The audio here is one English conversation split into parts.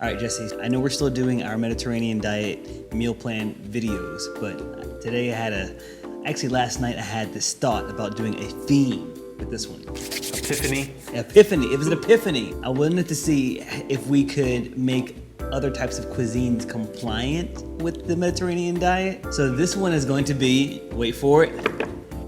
All right, Jesse, I know we're still doing our Mediterranean diet meal plan videos, but today actually last night I had this thought about doing a theme with this one. Epiphany? Epiphany, it was an epiphany. I wanted to see if we could make other types of cuisines compliant with the Mediterranean diet. So this one is going to be, wait for it,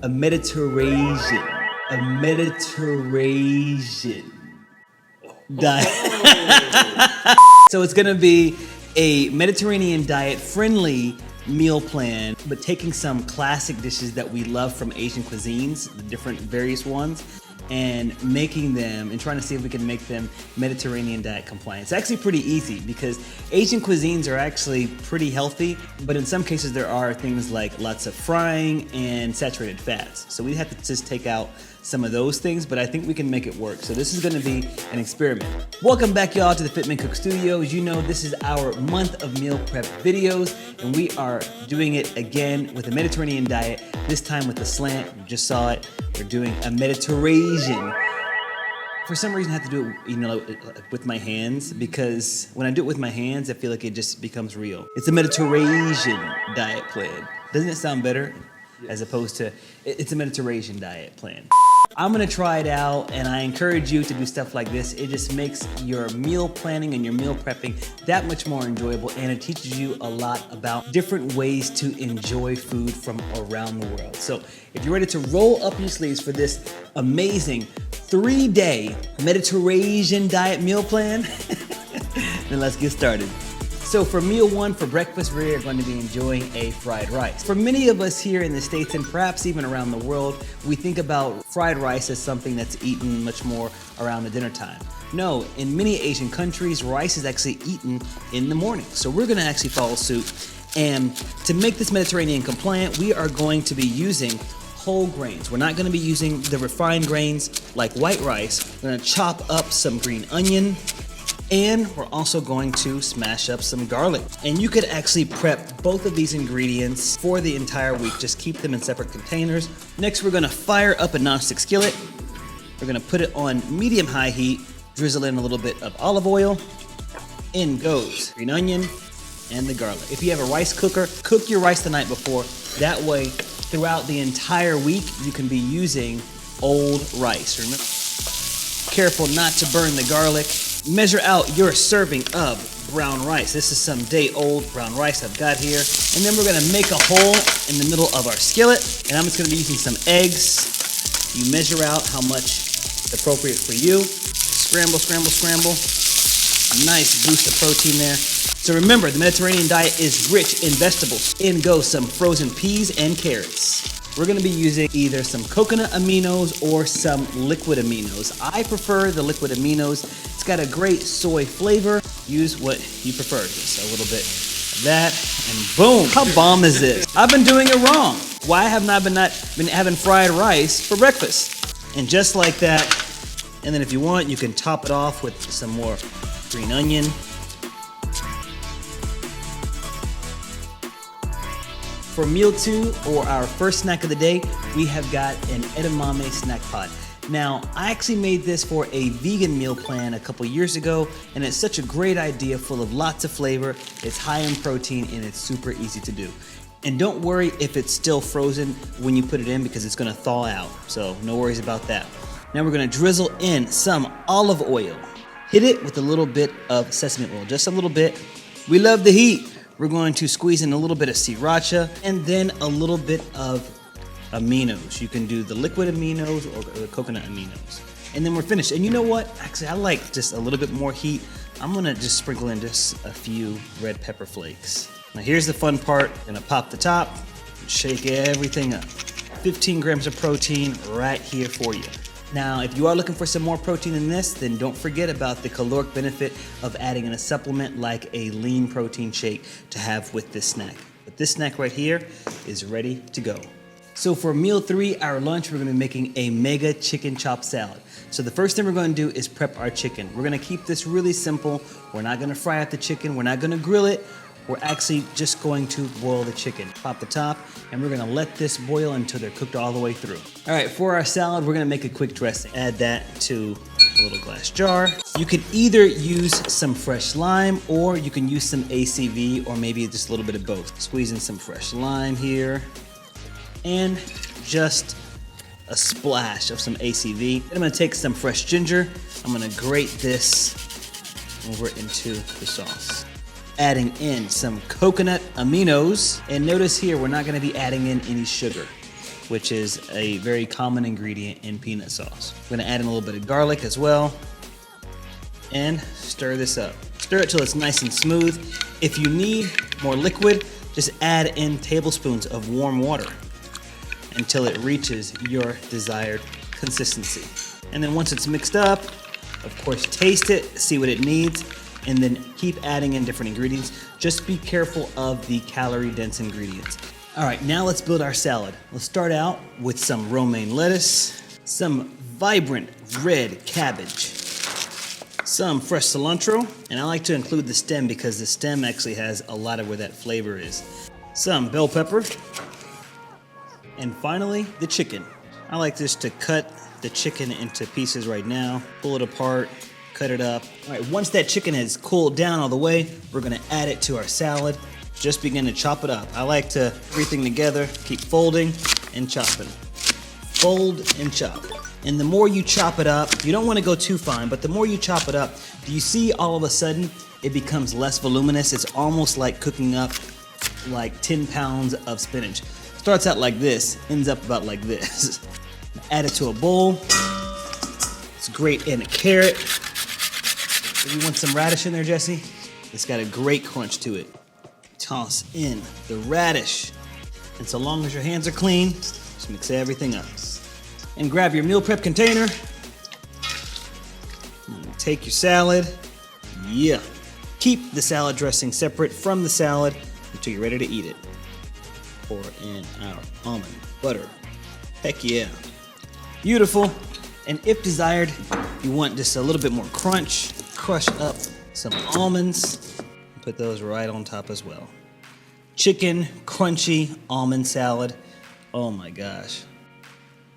a Mediterranean diet. So it's gonna be a Mediterranean diet friendly meal plan, but taking some classic dishes that we love from Asian cuisines, the different various ones, and making them and trying to see if we can make them Mediterranean diet compliant. It's actually pretty easy because Asian cuisines are actually pretty healthy, but in some cases there are things like lots of frying and saturated fats. So we have to just take out some of those things, but I think we can make it work. So this is gonna be an experiment. Welcome back, y'all, to the FitMenCook Studios. You know this is our month of meal prep videos, and we are doing it again with a Mediterranean diet, this time with the slant. You just saw it. We're doing a Mediterranean. For some reason, I have to do it, with my hands, because when I do it with my hands, I feel like it just becomes real. It's a Mediterranean diet plan. Doesn't it sound better? As opposed to, it's a Mediterranean diet plan. I'm gonna try it out, and I encourage you to do stuff like this. It just makes your meal planning and your meal prepping that much more enjoyable, and it teaches you a lot about different ways to enjoy food from around the world. So if you're ready to roll up your sleeves for this amazing 3-day Mediterranean diet meal plan, then let's get started. So for meal one, for breakfast, we are going to be enjoying a fried rice. For many of us here in the States, and perhaps even around the world, we think about fried rice as something that's eaten much more around the dinner time. No, in many Asian countries, rice is actually eaten in the morning. So we're gonna actually follow suit. And to make this Mediterranean compliant, we are going to be using whole grains. We're not gonna be using the refined grains like white rice. We're gonna chop up some green onion, and we're also going to smash up some garlic. And you could actually prep both of these ingredients for the entire week. Just keep them in separate containers. Next, we're gonna fire up a nonstick skillet. We're gonna put it on medium-high heat, drizzle in a little bit of olive oil. In goes green onion and the garlic. If you have a rice cooker, cook your rice the night before. That way, throughout the entire week, you can be using old rice. Remember, careful not to burn the garlic. Measure out your serving of brown rice. This is some day-old brown rice I've got here. And then we're gonna make a hole in the middle of our skillet. And I'm just gonna be using some eggs. You measure out how much is appropriate for you. Scramble, scramble, scramble. Nice boost of protein there. So remember, the Mediterranean diet is rich in vegetables. In go some frozen peas and carrots. We're gonna be using either some coconut aminos or some liquid aminos. I prefer the liquid aminos. It's got a great soy flavor. Use what you prefer. Just a little bit of that, and boom. How bomb is this? I've been doing it wrong. Why have not been having fried rice for breakfast? And just like that, and then if you want, you can top it off with some more green onion. For meal two, or our first snack of the day, we have got an edamame snack pot. Now, I actually made this for a vegan meal plan a couple years ago, and it's such a great idea, full of lots of flavor. It's high in protein, and it's super easy to do. And don't worry if it's still frozen when you put it in, because it's gonna thaw out. So no worries about that. Now we're gonna drizzle in some olive oil. Hit it with a little bit of sesame oil, just a little bit. We love the heat. We're going to squeeze in a little bit of sriracha and then a little bit of aminos. You can do the liquid aminos or the coconut aminos. And then we're finished. And you know what? Actually, I like just a little bit more heat. I'm gonna just sprinkle in just a few red pepper flakes. Now here's the fun part. Gonna pop the top and shake everything up. 15 grams of protein right here for you. Now, if you are looking for some more protein than this, then don't forget about the caloric benefit of adding in a supplement like a lean protein shake to have with this snack. But this snack right here is ready to go. So for meal three, our lunch, we're gonna be making a mega chicken chop salad. So the first thing we're gonna do is prep our chicken. We're gonna keep this really simple. We're not gonna fry up the chicken. We're not gonna grill it. We're actually just going to boil the chicken. Pop the top, and we're gonna let this boil until they're cooked all the way through. All right, for our salad, we're gonna make a quick dressing. Add that to a little glass jar. You could either use some fresh lime or you can use some ACV or maybe just a little bit of both. Squeeze in some fresh lime here and just a splash of some ACV. Then I'm gonna take some fresh ginger. I'm gonna grate this over into the sauce. Adding in some coconut aminos. And notice here, we're not gonna be adding in any sugar, which is a very common ingredient in peanut sauce. We're gonna add in a little bit of garlic as well and stir this up. Stir it till it's nice and smooth. If you need more liquid, just add in tablespoons of warm water until it reaches your desired consistency. And then once it's mixed up, of course, taste it, see what it needs, and then keep adding in different ingredients. Just be careful of the calorie-dense ingredients. All right, now let's build our salad. Let's start out with some romaine lettuce, some vibrant red cabbage, some fresh cilantro, and I like to include the stem because the stem actually has a lot of where that flavor is. Some bell pepper, and finally, the chicken. I like this to cut the chicken into pieces right now, pull it apart, cut it up. All right, once that chicken has cooled down all the way, we're gonna add it to our salad. Just begin to chop it up. I like to everything together, keep folding and chopping. Fold and chop. And the more you chop it up, you don't wanna go too fine, but the more you chop it up, do you see all of a sudden it becomes less voluminous? It's almost like cooking up like 10 pounds of spinach. Starts out like this, ends up about like this. Add it to a bowl. It's great in a carrot. If you want some radish in there, Jesse, it's got a great crunch to it. Toss in the radish. And so long as your hands are clean, just mix everything up. And grab your meal prep container. Take your salad. Yeah. Keep the salad dressing separate from the salad until you're ready to eat it. Pour in our almond butter. Heck yeah. Beautiful. And if desired, you want just a little bit more crunch, crush up some almonds. Put those right on top as well. Chicken, crunchy almond salad. Oh my gosh.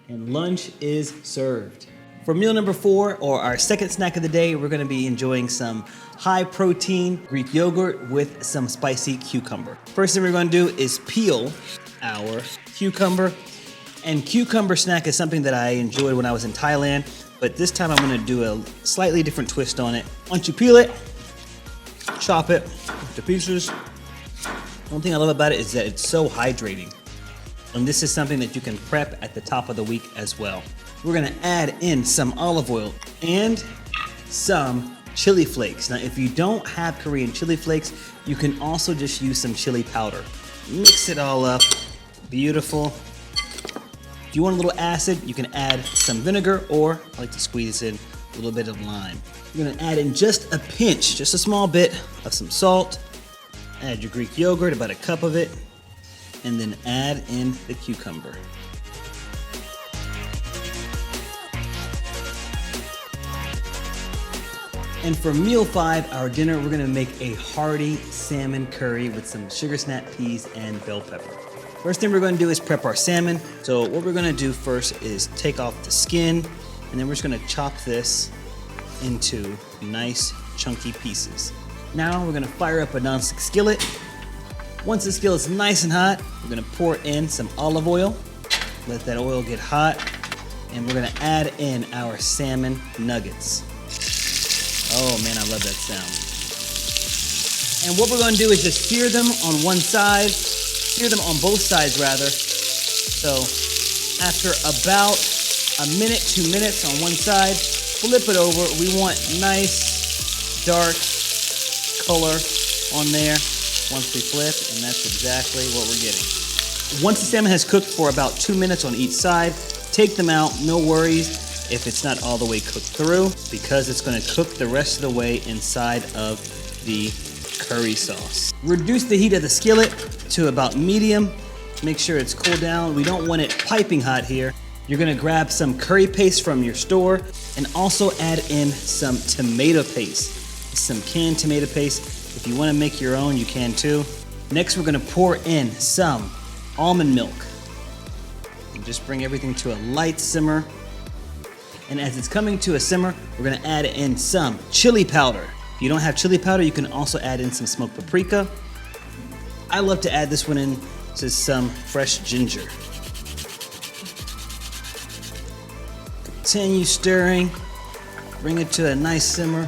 And lunch is served. For meal number 4, or our second snack of the day, we're gonna be enjoying some high protein Greek yogurt with some spicy cucumber. First thing we're gonna do is peel our cucumber. And cucumber snack is something that I enjoyed when I was in Thailand, but this time I'm gonna do a slightly different twist on it. Once you peel it, chop it into pieces. One thing I love about it is that it's so hydrating. And this is something that you can prep at the top of the week as well. We're gonna add in some olive oil and some chili flakes. Now, if you don't have Korean chili flakes, you can also just use some chili powder. Mix it all up, beautiful. If you want a little acid, you can add some vinegar, or I like to squeeze in a little bit of lime. You're gonna add in just a pinch, just a small bit of some salt. Add your Greek yogurt, about a cup of it, and then add in the cucumber. And for meal 5, our dinner, we're gonna make a hearty salmon curry with some sugar snap peas and bell pepper. First thing we're gonna do is prep our salmon. So what we're gonna do first is take off the skin, and then we're just gonna chop this into nice chunky pieces. Now we're gonna fire up a nonstick skillet. Once the skillet's nice and hot, we're gonna pour in some olive oil. Let that oil get hot, and we're gonna add in our salmon nuggets. Oh man, I love that sound. And what we're gonna do is just sear them on one side, sear them on both sides rather. So after about a minute, 2 minutes on one side, flip it over. We want nice, dark color on there once we flip, and that's exactly what we're getting. Once the salmon has cooked for about 2 minutes on each side, take them out, no worries if it's not all the way cooked through, because it's gonna cook the rest of the way inside of the curry sauce. Reduce the heat of the skillet to about medium. Make sure it's cooled down. We don't want it piping hot here. You're gonna grab some curry paste from your store and also add in some tomato paste, some canned tomato paste. If you wanna make your own, you can too. Next, we're gonna pour in some almond milk. And just bring everything to a light simmer. And as it's coming to a simmer, we're gonna add in some chili powder. If you don't have chili powder, you can also add in some smoked paprika. I love to add this one in to some fresh ginger. Continue stirring, bring it to a nice simmer.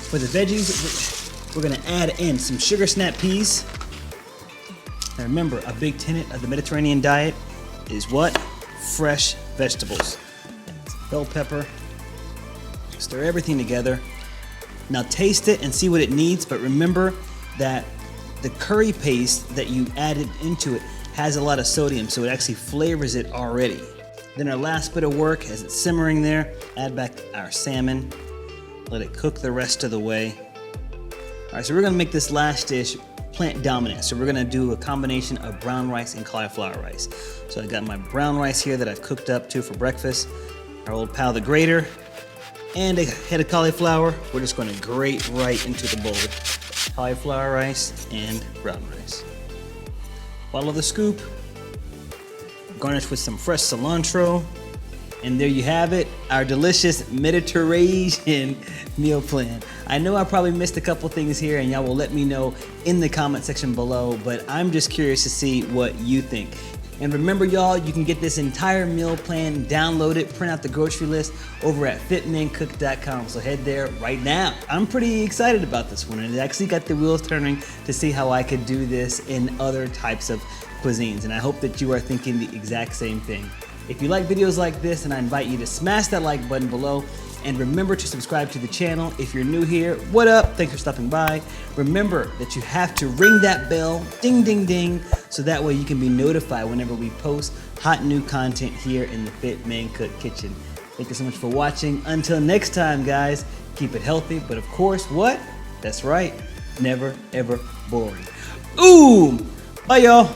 For the veggies, we're gonna add in some sugar snap peas. Now remember, a big tenet of the Mediterranean diet is what? Fresh vegetables. Bell pepper. Stir everything together. Now taste it and see what it needs, but remember that the curry paste that you added into it has a lot of sodium, so it actually flavors it already. Then our last bit of work, as it's simmering there, add back our salmon. Let it cook the rest of the way. All right, so we're gonna make this last dish plant dominant. So we're gonna do a combination of brown rice and cauliflower rice. So I got my brown rice here that I've cooked up too for breakfast. Our old pal, the grater, and a head of cauliflower. We're just gonna grate right into the bowl. Cauliflower rice and brown rice. Follow the scoop. Garnish with some fresh cilantro. And there you have it, our delicious Mediterranean meal plan. I know I probably missed a couple things here, and y'all will let me know in the comment section below, but I'm just curious to see what you think. And remember, y'all, you can get this entire meal plan, download it, print out the grocery list over at FitMenCook.com. So head there right now. I'm pretty excited about this one, and it actually got the wheels turning to see how I could do this in other types of cuisines. And I hope that you are thinking the exact same thing. If you like videos like this, then I invite you to smash that like button below. And remember to subscribe to the channel. If you're new here, what up? Thanks for stopping by. Remember that you have to ring that bell, ding, ding, ding, so that way you can be notified whenever we post hot new content here in the FitMenCook kitchen. Thank you so much for watching. Until next time, guys, keep it healthy, but of course, what? That's right, never, ever boring. Ooh, bye, y'all.